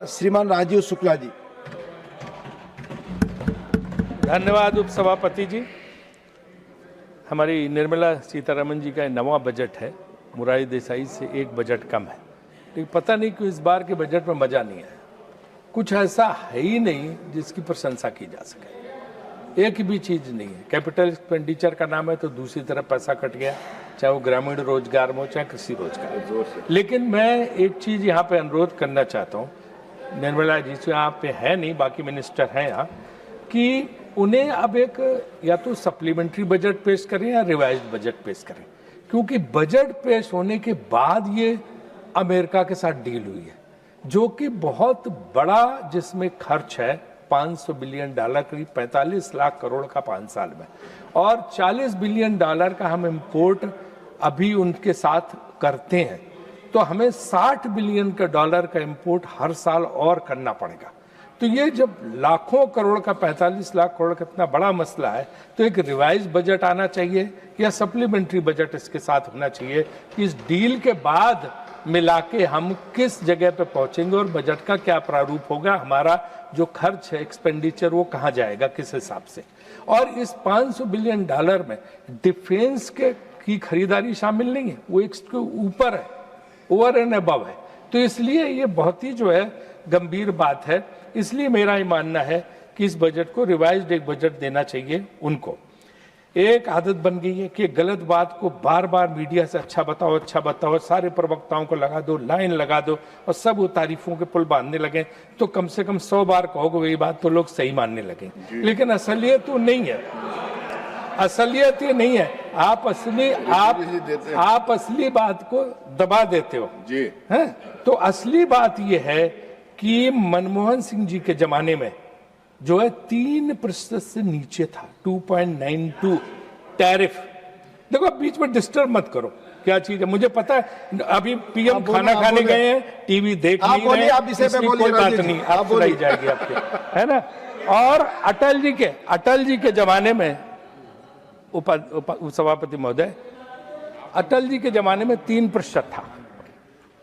श्रीमान राजीव शुक्ला जी। धन्यवाद उपसभापति जी। हमारी निर्मला सीतारमण जी का नवा बजट है, मुरारी देसाई से एक बजट कम है, लेकिन पता नहीं क्यों इस बार के बजट में मजा नहीं है। कुछ ऐसा है ही नहीं जिसकी प्रशंसा की जा सके, एक भी चीज नहीं है। कैपिटल एक्सपेंडिचर का नाम है तो दूसरी तरफ पैसा कट गया, चाहे वो ग्रामीण रोजगार में हो चाहे कृषि रोजगार। लेकिन मैं एक चीज यहाँ पे अनुरोध करना चाहता हूँ, निर्मला जी से यहाँ पे है नहीं, बाकी मिनिस्टर हैं यहाँ, कि उन्हें अब एक या तो सप्लीमेंट्री बजट पेश करें या रिवाइज्ड बजट पेश करें, क्योंकि बजट पेश होने के बाद ये अमेरिका के साथ डील हुई है जो कि बहुत बड़ा, जिसमें खर्च है $500 बिलियन, करीब 45 लाख करोड़ का 5 साल में, और $40 बिलियन का हम इंपोर्ट अभी उनके साथ करते हैं, तो हमें $60 बिलियन का इंपोर्ट हर साल और करना पड़ेगा। तो ये जब लाखों करोड़ का 45 लाख करोड़ का इतना बड़ा मसला है, तो एक रिवाइज बजट आना चाहिए या सप्लीमेंट्री बजट इसके साथ होना चाहिए कि इस डील के बाद मिला के हम किस जगह पे पहुंचेंगे और बजट का क्या प्रारूप होगा, हमारा जो खर्च है एक्सपेंडिचर वो कहाँ जाएगा, किस हिसाब से। और इस $500 बिलियन में डिफेंस की खरीदारी शामिल नहीं है, वो इसके ऊपर है, ओवर एंड अबव है। तो इसलिए ये बहुत ही जो है गंभीर बात है। इसलिए मेरा ही मानना है कि इस बजट को रिवाइज्ड एक बजट देना चाहिए उनको। एक आदत बन गई है कि गलत बात को बार बार मीडिया से अच्छा बताओ, सारे प्रवक्ताओं को लगा दो, लाइन लगा दो और सब वो तारीफों के पुल बांधने लगे, तो कम से कम 100 बार कहोगे वही बात तो लोग सही मानने लगे। लेकिन असलियत तो नहीं है, असलियत ये नहीं है। आप असली बात को दबा देते हो जी, हैं? तो असली बात ये है कि मनमोहन सिंह जी के जमाने में जो है 3% से नीचे था, 2.92 टैरिफ। देखो बीच में डिस्टर्ब मत करो, क्या चीज है मुझे पता है। अभी पीएम खाना खाने गए हैं, टीवी देख नहीं रहे, कोई बात नहीं, आप सुनाई जाएगी आपके, है ना। और अटल जी के जमाने में उपसभापति महोदय, अटल जी के जमाने में 3% था,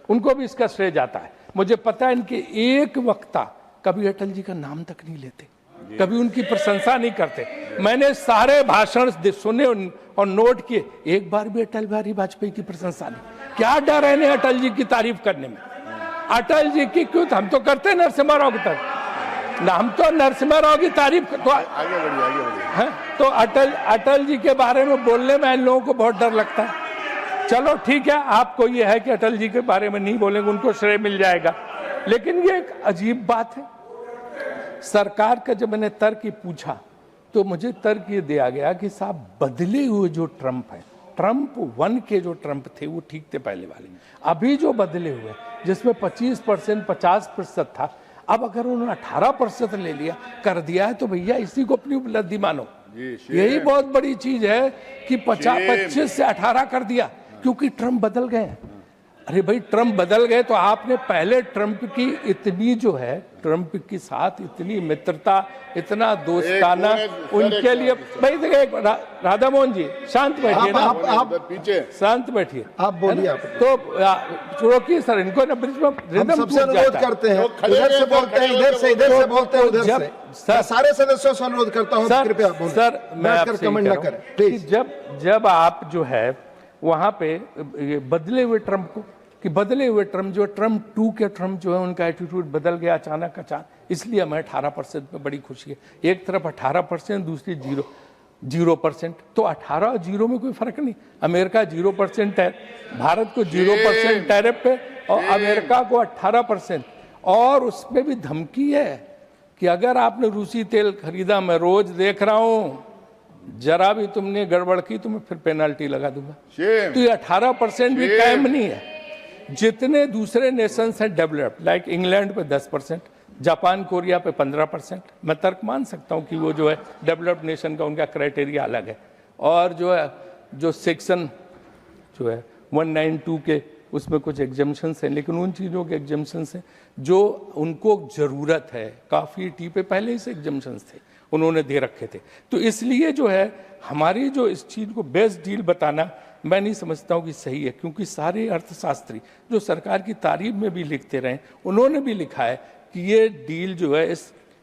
उनको भी इसका श्रेय जाता है। मुझे पता है इनके एक वक्ता कभी अटल जी का नाम तक नहीं लेते, कभी उनकी प्रशंसा नहीं करते। मैंने सारे भाषण सुने और नोट किए, एक बार भी अटल बिहारी वाजपेयी की प्रशंसा नहीं। क्या डर है इन्हें अटल जी की तारीफ करने में? अटल जी की क्यों, हम तो करते हैं नरसिम्हा राव की तारीफ, हम तो नरसिम्हा राव की तारीफ तो आगे बढ़िए। तो अटल जी के बारे में बोलने में इन लोगों को बहुत डर लगता है। चलो ठीक है, आपको ये है कि अटल जी के बारे में नहीं बोलेंगे, उनको श्रेय मिल जाएगा। लेकिन ये एक अजीब बात है, सरकार का जब मैंने तर्क पूछा तो मुझे तर्क ये दिया गया कि साहब बदले हुए जो ट्रम्प है, ट्रम्प 1 के जो ट्रम्प थे वो ठीक थे पहले वाले, अभी जो बदले हुए जिसमें 25% 50% था, अब अगर उन्होंने 18% ले लिया कर दिया है तो भैया इसी को अपनी उपलब्धि मानो। यही बहुत बड़ी चीज है कि 25 से 18 कर दिया, क्योंकि ट्रम्प बदल गए। अरे भाई ट्रम्प बदल गए तो आपने पहले ट्रम्प की इतनी जो है, ट्रम्प के साथ इतनी मित्रता, इतना दोस्ताना उनके लिए भाई देखिए, राधा मोहन जी शांत बैठिए ना, आप पीछे शांत बैठिए, आप बोलिए। तो रोकिए सर, इनको ना ब्रिज में रिदम सबसे अनुरोध करते हैं, इधर से बोलते हैं, इधर से बोलते हैं, उधर से। सारे सदस्यों से अनुरोध करता हूं कृपया सर, मैं आपसे कमेंट ना करें प्लीज। जब आप जो है वहां पे बदले हुए ट्रम्प को, कि बदले हुए ट्रम्प जो ट्रम्प 2 के ट्रम्प जो है उनका एटीट्यूड बदल गया अचानक, इसलिए हमें 18% में बड़ी खुशी है। एक तरफ 18%, दूसरी 0%। तो 18 और 0 में कोई फर्क नहीं। अमेरिका 0% है, भारत को 0% टैरिफ पे, और अमेरिका को 18%। और उसमें भी धमकी है कि अगर आपने रूसी तेल खरीदा, मैं रोज देख रहा हूं, जरा भी तुमने गड़बड़ की तो मैं फिर पेनल्टी लगा दूंगा। तो ये 18% भी कायम नहीं है। जितने दूसरे नेशंस हैं डेवलप्ड, लाइक इंग्लैंड पे 10%, जापान कोरिया पे 15%, मैं तर्क मान सकता हूं कि वो जो है डेवलप्ड नेशन का उनका क्राइटेरिया अलग है। और जो है जो सेक्शन जो है 192 के उसमें कुछ एग्जम्पशंस हैं, लेकिन उन चीज़ों के एग्जम्पशंस हैं जो उनको ज़रूरत है। काफ़ी टी पे पहले ही से एग्जम्पशंस थे, उन्होंने दे रखे थे। तो इसलिए जो है हमारी जो इस चीज़ को बेस्ट डील बताना मैं नहीं समझता हूँ कि सही है, क्योंकि सारे अर्थशास्त्री जो सरकार की तारीफ में भी लिखते रहे, उन्होंने भी लिखा है कि ये डील जो है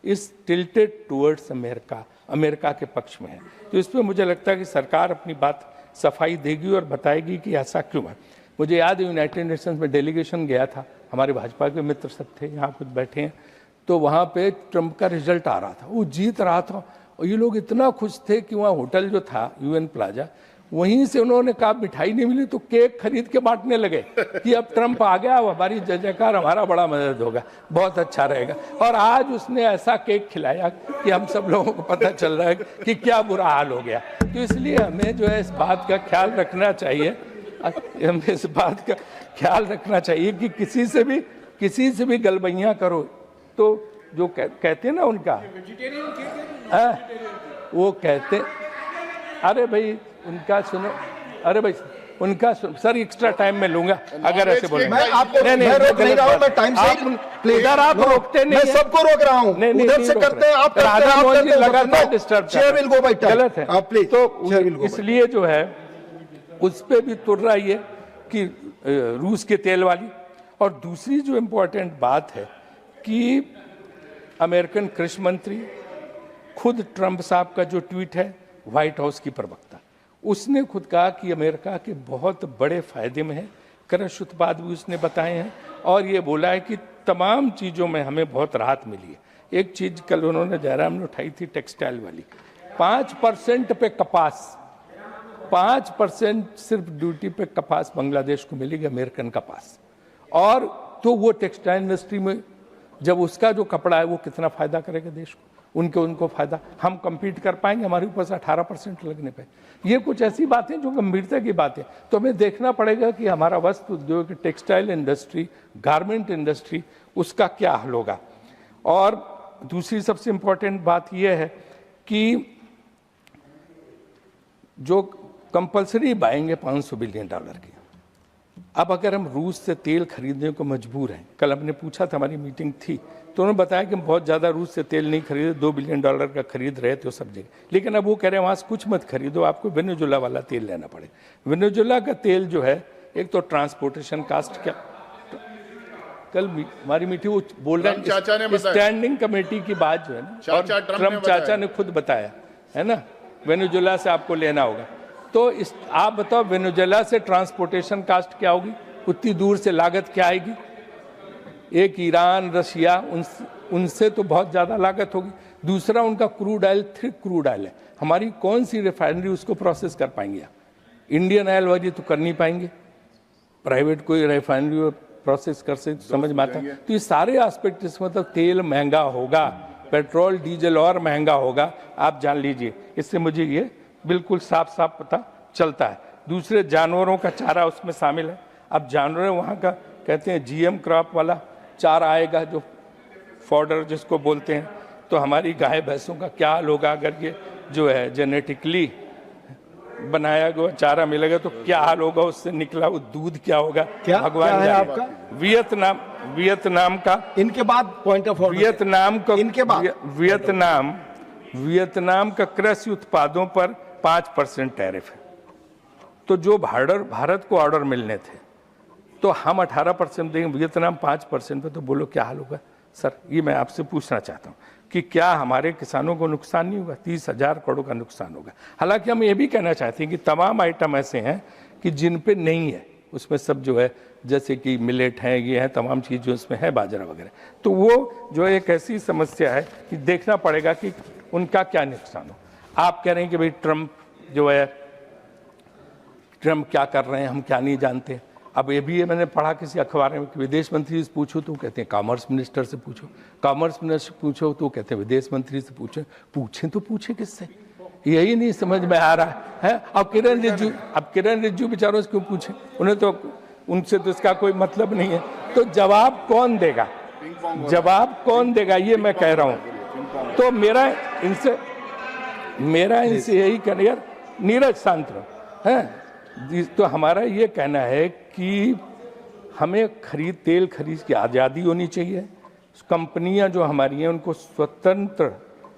इस टिल्टेड टुवर्ड्स अमेरिका के पक्ष में है। तो इस पर मुझे लगता है कि सरकार अपनी बात सफाई देगी और बताएगी कि ऐसा क्यों है। मुझे याद है यूनाइटेड नेशंस में डेलीगेशन गया था, हमारे भाजपा के मित्र सब थे, यहाँ कुछ बैठे हैं, तो वहाँ पे ट्रंप का रिजल्ट आ रहा था, वो जीत रहा था और ये लोग इतना खुश थे कि वहाँ होटल जो था यूएन प्लाजा, वहीं से उन्होंने कहा मिठाई नहीं मिली तो केक खरीद के बांटने लगे कि अब ट्रंप आ गया, हमारी जय जयकार, हमारा बड़ा मदद होगा, बहुत अच्छा रहेगा। और आज उसने ऐसा केक खिलाया कि हम सब लोगों को पता चल रहा है कि क्या बुरा हाल हो गया। तो इसलिए हमें जो है इस बात का ख्याल रखना चाहिए, हमें इस बात का ख्याल रखना चाहिए कि किसी से भी गलबैयाँ करो तो जो कहते हैं ना उनका वो कहते, अरे भाई उनका सुनो, अरे भाई उनका सर एक्स्ट्रा टाइम में लूंगा अगर ऐसे बोले। मैं आपको मैं रोक नहीं रहा हूं, मैं टाइम से इधर आप रोकते नहीं, मैं सबको रोक रहा हूं, उधर से करते हैं आप, राधा मोहन जी लगातार disturb, chair will go by time, गलत है आप प्लीज। तो इसलिए जो है उस पे भी तुर रही है कि रूस के तेल वाली। और दूसरी जो इम्पोर्टेंट बात है कि अमेरिकन कृषि मंत्री खुद ट्रंप साहब का जो ट्वीट है, व्हाइट हाउस की प्रवक्ता, उसने खुद कहा कि अमेरिका के बहुत बड़े फायदे में है, कृषि उत्पाद भी उसने बताए हैं और ये बोला है कि तमाम चीज़ों में हमें बहुत राहत मिली है। एक चीज़ कल उन्होंने जयराम ने उठाई थी, टेक्सटाइल वाली, 5% पे कपास, 5% सिर्फ ड्यूटी पे कपास बांग्लादेश को मिलेगी, अमेरिकन कपास। और तो वो टेक्सटाइल इंडस्ट्री में जब उसका जो कपड़ा है वो कितना फायदा करेगा देश को, उनको फायदा, हम compete कर पाएंगे, हमारे ऊपर से 18% लगने पे। ये कुछ ऐसी बातें जो गंभीरता की बात है। तो हमें देखना पड़ेगा कि हमारा वस्त्र उद्योग, टेक्सटाइल इंडस्ट्री, गारमेंट इंडस्ट्री, उसका क्या हल होगा। और दूसरी सबसे इम्पोर्टेंट बात यह है कि जो कंपल्सरी बाएंगे $500 बिलियन की, अब अगर हम रूस से तेल खरीदने को मजबूर हैं, कल हमने पूछा था, हमारी मीटिंग थी, तो उन्होंने बताया कि हम बहुत ज़्यादा रूस से तेल नहीं खरीदे, $2 बिलियन का खरीद रहे थे वो सब जगह, लेकिन अब वो कह रहे हैं वहाँ से कुछ मत खरीदो, आपको वेनेजुएला वाला तेल लेना पड़े। वेनेजुएला का तेल जो है, एक तो ट्रांसपोर्टेशन कास्ट, क्या कल हमारी मीटिंग वो बोल रहे हैं स्टैंडिंग कमेटी की बात जो है ना, और ट्रम्प चाचा ने खुद बताया है ना, वेनेजुएला से आपको लेना होगा। तो आप बताओ वेनेजुएला से ट्रांसपोर्टेशन कास्ट क्या होगी, उतनी दूर से लागत क्या आएगी। एक ईरान, रशिया, उनसे तो बहुत ज़्यादा लागत होगी। दूसरा उनका crude oil, thick crude oil है, हमारी कौन सी रिफाइनरी उसको प्रोसेस कर पाएंगे। इंडियन ऑयल वाली तो कर नहीं पाएंगे, प्राइवेट कोई रिफाइनरी प्रोसेस कर से समझ में आता है। तो ये सारे एस्पेक्ट, इसमें मतलब तेल महंगा होगा, पेट्रोल डीजल और महंगा होगा, आप जान लीजिए। इससे मुझे ये बिल्कुल साफ साफ पता चलता है। दूसरे जानवरों का चारा उसमें शामिल है। अब जानवर वहाँ का कहते हैं जीएम क्रॉप वाला चारा आएगा, जो फॉडर जिसको बोलते हैं, तो हमारी गाय भैंसों का क्या हाल होगा अगर ये जो है जेनेटिकली बनाया गया चारा मिलेगा तो क्या हाल होगा, उससे निकला वो दूध क्या होगा, क्या भगवान है आपका? वियतनाम का इनके बाद पॉइंट ऑफ ऑर्डर, वियतनाम का इनके बाद वियतनाम का कृषि उत्पादों पर 5% टैरिफ है। तो जो भारत को ऑर्डर मिलने थे तो हम 18% देंगे, वियतनाम 5% पे, तो बोलो क्या हाल होगा। सर ये मैं आपसे पूछना चाहता हूँ कि क्या हमारे किसानों को नुकसान नहीं होगा, 30,000 करोड़ का नुकसान होगा। हालांकि हम ये भी कहना चाहते हैं कि तमाम आइटम ऐसे हैं कि जिन पे नहीं है, उसमें सब जो है जैसे कि मिलेट हैं, ये हैं, तमाम चीज़ जो इसमें है, बाजरा वगैरह, तो वो जो एक ऐसी समस्या है कि देखना पड़ेगा कि उनका क्या नुकसान हो। आप कह रहे हैं कि भाई ट्रंप जो है, ट्रंप क्या कर रहे हैं हम क्या नहीं जानते। अब ये भी मैंने पढ़ा किसी अखबार में कि विदेश मंत्री से पूछो तो कहते हैं कॉमर्स मिनिस्टर से पूछो, कॉमर्स मिनिस्टर पूछो तो कहते हैं विदेश मंत्री से पूछें तो पूछे किससे, यही नहीं समझ में आ रहा है। अब किरण रिज्जू बेचारों से क्यों पूछे, उन्हें तो उनसे तो इसका कोई मतलब नहीं है। तो जवाब कौन देगा, ये मैं कह रहा हूँ। तो मेरा इनसे यही कहना, यार नीरज शांत रहो है। तो हमारा ये कहना है कि हमें तेल खरीद की आज़ादी होनी चाहिए। कंपनियां जो हमारी हैं उनको स्वतंत्र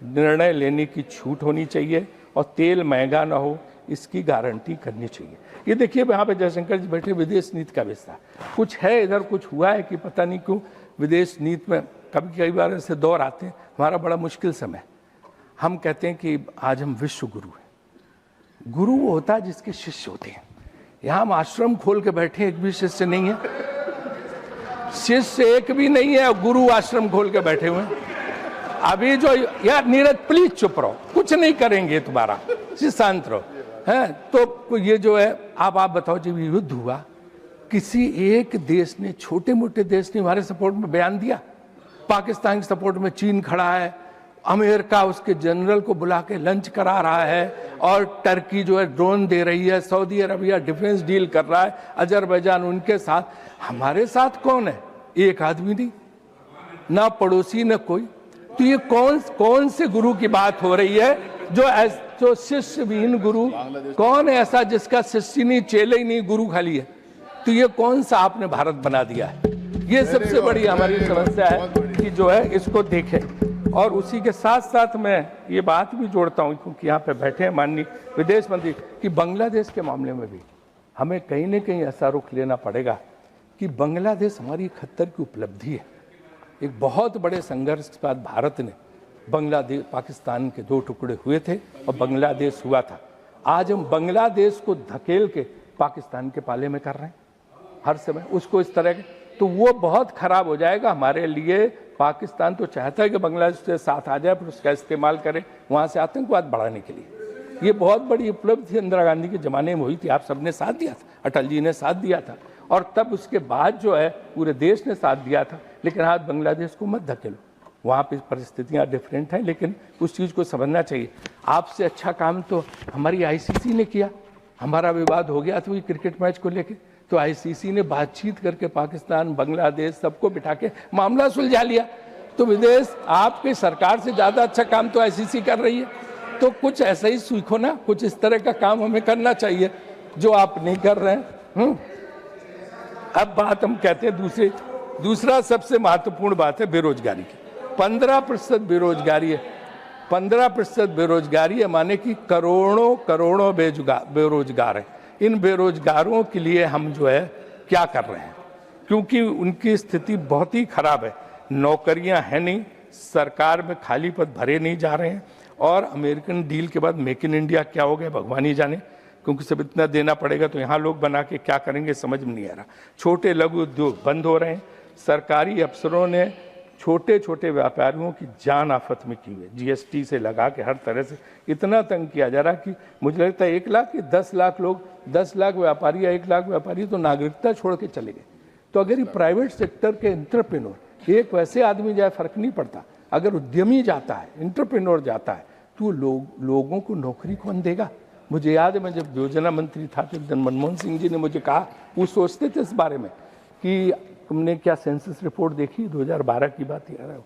निर्णय लेने की छूट होनी चाहिए और तेल महंगा ना हो, इसकी गारंटी करनी चाहिए। ये देखिए यहाँ पे जयशंकर जी बैठे, विदेश नीति का विस्तार कुछ है इधर, कुछ हुआ है कि पता नहीं क्यों विदेश नीति में कभी कई बार ऐसे दौर आते हैं, हमारा बड़ा मुश्किल समय, हम कहते हैं कि आज हम विश्व गुरु हैं। गुरु वो होता है जिसके शिष्य होते हैं। यहाँ हम आश्रम खोल के बैठे, एक भी शिष्य नहीं है, शिष्य एक भी नहीं है, गुरु आश्रम खोल के बैठे हुए हैं। अभी जो यार नीरज प्लीज चुप रहो, कुछ नहीं करेंगे तुम्हारा, शांत रहो है। तो ये जो है, आप बताओ, जब युद्ध हुआ, किसी एक देश ने, छोटे मोटे देश ने हमारे सपोर्ट में बयान दिया? पाकिस्तान के सपोर्ट में चीन खड़ा है, अमेरिका उसके जनरल को बुला के लंच करा रहा है, और टर्की जो है ड्रोन दे रही है, सऊदी अरबिया डिफेंस डील कर रहा है, अजरबैजान उनके साथ। हमारे साथ कौन है? एक आदमी नहीं, ना पड़ोसी ना कोई। तो ये कौन से गुरु की बात हो रही है? जो शिष्यविहीन गुरु, कौन है ऐसा जिसका शिष्य नहीं, चेले ही नहीं, गुरु खाली है? तो ये कौन सा आपने भारत बना दिया है? ये सबसे बड़ी हमारी समस्या है कि जो है इसको देखें। और उसी के साथ साथ मैं ये बात भी जोड़ता हूँ, क्योंकि यहाँ पे बैठे हैं माननीय विदेश मंत्री, कि बांग्लादेश के मामले में भी हमें कहीं न कहीं ऐसा रुख लेना पड़ेगा कि बांग्लादेश हमारी खत्तर की उपलब्धि है। एक बहुत बड़े संघर्ष के बाद भारत ने बांग्लादेश, पाकिस्तान के 2 टुकड़े हुए थे और बांग्लादेश हुआ था। आज हम बांग्लादेश को धकेल के पाकिस्तान के पाले में कर रहे हैं हर समय उसको इस तरह के, तो वो बहुत खराब हो जाएगा हमारे लिए। पाकिस्तान तो चाहता है कि बांग्लादेश के साथ आ जाए, पर उसका इस्तेमाल करे वहाँ से आतंकवाद बढ़ाने के लिए। ये बहुत बड़ी उपलब्धि इंदिरा गांधी के ज़माने में हुई थी, आप सबने साथ दिया था, अटल जी ने साथ दिया था, और तब उसके बाद जो है पूरे देश ने साथ दिया था। लेकिन आज बांग्लादेश को मत धकेलो, वहाँ पे परिस्थितियाँ डिफरेंट हैं, लेकिन उस चीज़ को समझना चाहिए। आपसे अच्छा काम तो हमारी आईसीसी ने किया। हमारा विवाद हो गया था क्रिकेट मैच को लेके, तो आईसीसी ने बातचीत करके पाकिस्तान, बांग्लादेश सबको बिठा के मामला सुलझा लिया। तो विदेश, आपकी सरकार से ज़्यादा अच्छा काम तो आईसीसी कर रही है। तो कुछ ऐसा ही सीखो ना, कुछ इस तरह का काम हमें करना चाहिए जो आप नहीं कर रहे हैं। अब बात हम कहते हैं दूसरा सबसे महत्वपूर्ण बात है बेरोजगारी की। 15% बेरोजगारी है। 15% बेरोजगारी है, माने कि करोड़ों बेरोजगार है। इन बेरोजगारों के लिए हम जो है क्या कर रहे हैं, क्योंकि उनकी स्थिति बहुत ही खराब है। नौकरियां हैं नहीं, सरकार में खाली पद भरे नहीं जा रहे हैं, और अमेरिकन डील के बाद मेक इन इंडिया क्या हो गया भगवान ही जाने, क्योंकि सब इतना देना पड़ेगा तो यहाँ लोग बना के क्या करेंगे समझ में नहीं आ रहा। छोटे लघु उद्योग बंद हो रहे हैं। सरकारी अफसरों ने छोटे छोटे व्यापारियों की जान आफत में की है, जीएसटी से लगा के हर तरह से इतना तंग किया जा रहा कि मुझे लगता है 1 लाख कि 10 लाख लोग, 10 लाख व्यापारी या 1 लाख व्यापारी तो नागरिकता छोड़ के चले गए। तो अगर ये प्राइवेट सेक्टर के एंटरप्रेन्योर, एक वैसे आदमी जाए फर्क नहीं पड़ता, अगर उद्यमी जाता है, एंटरप्रेन्योर जाता है, तो लोगों को नौकरी कौन देगा? मुझे याद है मैं जब योजना मंत्री था तो एक दिन मनमोहन सिंह जी ने मुझे कहा, वो सोचते थे इस बारे में कि तुमने क्या सेंसस रिपोर्ट देखी 2012 की बात याद है?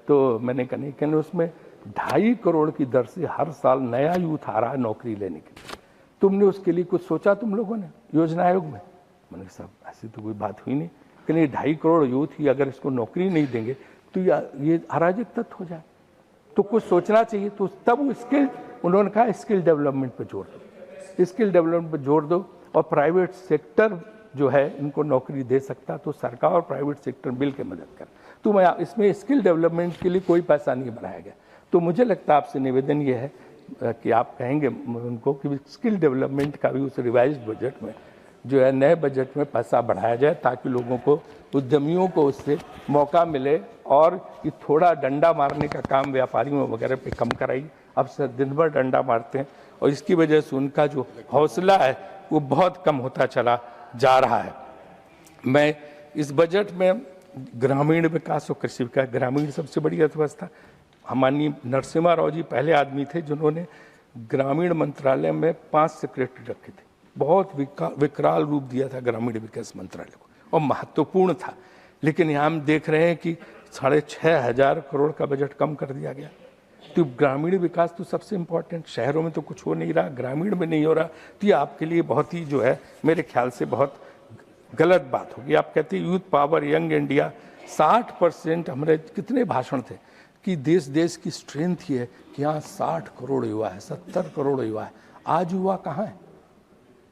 तो मैंने कहा नहीं, कहने उसमें 2.5 करोड़ की दर से हर साल नया यूथ आ रहा है नौकरी लेने के लिए। तुमने उसके लिए कुछ सोचा तुम लोगों ने योजना आयोग में? मैंने कहा साहब ऐसी तो कोई बात हुई नहीं। कहने 2.5 करोड़ यूथ ही अगर इसको नौकरी नहीं देंगे तो ये अराजक तत्व हो जाए, तो कुछ सोचना चाहिए। तो तब उन्होंने कहा स्किल डेवलपमेंट पर जोर दो, स्किल डेवलपमेंट पर जोर दो, और प्राइवेट सेक्टर जो है इनको नौकरी दे सकता तो सरकार और प्राइवेट सेक्टर मिल के मदद कर। तो मैं इसमें स्किल डेवलपमेंट के लिए कोई पैसा नहीं बढ़ाया गया। तो मुझे लगता है आपसे निवेदन ये है कि आप कहेंगे उनको कि स्किल डेवलपमेंट का भी उस रिवाइज्ड बजट में जो है, नए बजट में पैसा बढ़ाया जाए, ताकि लोगों को, उद्यमियों को उससे मौका मिले, और ये थोड़ा डंडा मारने का काम व्यापारियों वगैरह पे कम कराइए। अब से दिन भर डंडा मारते हैं, और इसकी वजह से उनका जो हौसला है वो बहुत कम होता चला जा रहा है। मैं इस बजट में ग्रामीण विकास और कृषि विकास, ग्रामीण सबसे बड़ी अर्थव्यवस्था, हमारी नरसिम्हा राव जी पहले आदमी थे जिन्होंने ग्रामीण मंत्रालय में 5 सेक्रेटरी रखे थे। बहुत विकराल रूप दिया था ग्रामीण विकास मंत्रालय को, और महत्वपूर्ण था। लेकिन यहाँ हम देख रहे हैं कि 6,500 करोड़ का बजट कम कर दिया गया। तो ग्रामीण विकास तो सबसे इम्पोर्टेंट, शहरों में तो कुछ हो नहीं रहा, ग्रामीण में नहीं हो रहा, तो ये आपके लिए बहुत ही जो है मेरे ख्याल से बहुत गलत बात होगी। आप कहते हैं यूथ पावर, यंग इंडिया, 60% हमारे कितने भाषण थे कि देश की स्ट्रेंथ ये है कि यहाँ 60 करोड़ युवा है, 70 करोड़ युवा है। आज युवा कहाँ है?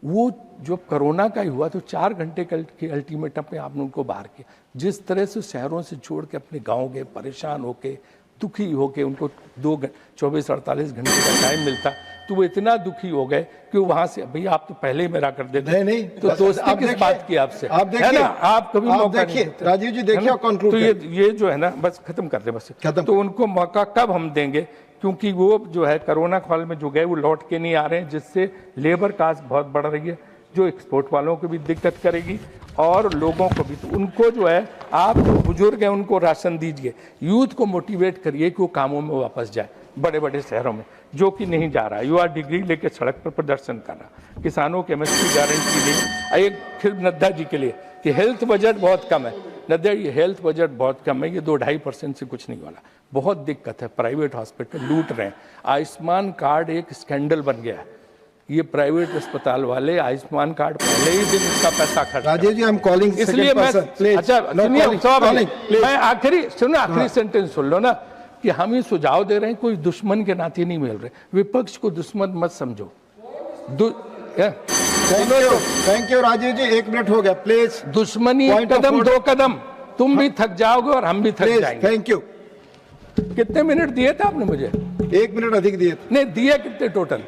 वो जो कोरोना का ही हुआ तो 4 घंटे के अल्टीमेटम में आपने उनको बाहर किया। जिस तरह से शहरों से छोड़ के अपने गाँव गए, परेशान होके, दुखी होके, उनको 24-48 घंटे का टाइम मिलता, तो वो इतना दुखी हो गए कि वहां से, भैया आप तो पहले ही मेरा कर देते। नहीं तो दोस्ती किस बात की आपसे? आप देखिए, है ना, आप कभी मौका नहीं देते। राजीव जी देखिए, कंक्लूड तो ये जो है ना, बस खत्म कर दे बस। तो उनको मौका कब हम देंगे? क्योंकि वो जो है कोरोना काल में जो गए वो लौट के नहीं आ रहे हैं, जिससे लेबर कास्ट बहुत बढ़ रही है, जो एक्सपोर्ट वालों को भी दिक्कत करेगी और लोगों को भी। तो उनको जो है, आप जो बुजुर्ग हैं उनको राशन दीजिए, यूथ को मोटिवेट करिए कि वो कामों में वापस जाए, बड़े बड़े शहरों में, जो कि नहीं जा रहा। युवा डिग्री लेके सड़क पर प्रदर्शन कर रहा, किसानों के एमएसपी गारंटी दी। एक फिर नड्डा जी के लिए कि हेल्थ बजट बहुत कम है। नड्डा ये हेल्थ बजट बहुत कम है, ये 2-2.5% से कुछ नहीं वाला। बहुत दिक्कत है, प्राइवेट हॉस्पिटल लूट रहे हैं। आयुष्मान कार्ड एक स्कैंडल बन गया है। ये प्राइवेट अस्पताल वाले आयुष्मान कार्ड पहले ही दिन इसका पैसा खर्च। Rajesh ji, I am calling, इसलिए मैं, अच्छा सुनिए, मैं आखिरी सेंटेंस सुन लो ना, कि हम ही सुझाव दे रहे हैं, कोई दुश्मन के नाते नहीं मिल रहे। विपक्ष को दुश्मन मत समझो। Thank you Rajiv ji, 1 minute हो गया, प्लीज। दुश्मनी एक कदम 2 कदम, तुम भी थक जाओगे और हम भी थक जाएंगे। Thank you. कितने मिनट दिए थे आपने मुझे? 1 मिनट अधिक दिए थे। नहीं दिए कितने टोटल?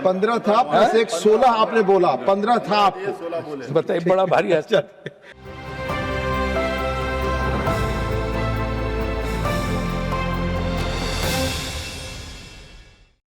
15 था प्लस 1 16 आपने बोला, 15 था आपको। बताइए, बड़ा भारी है।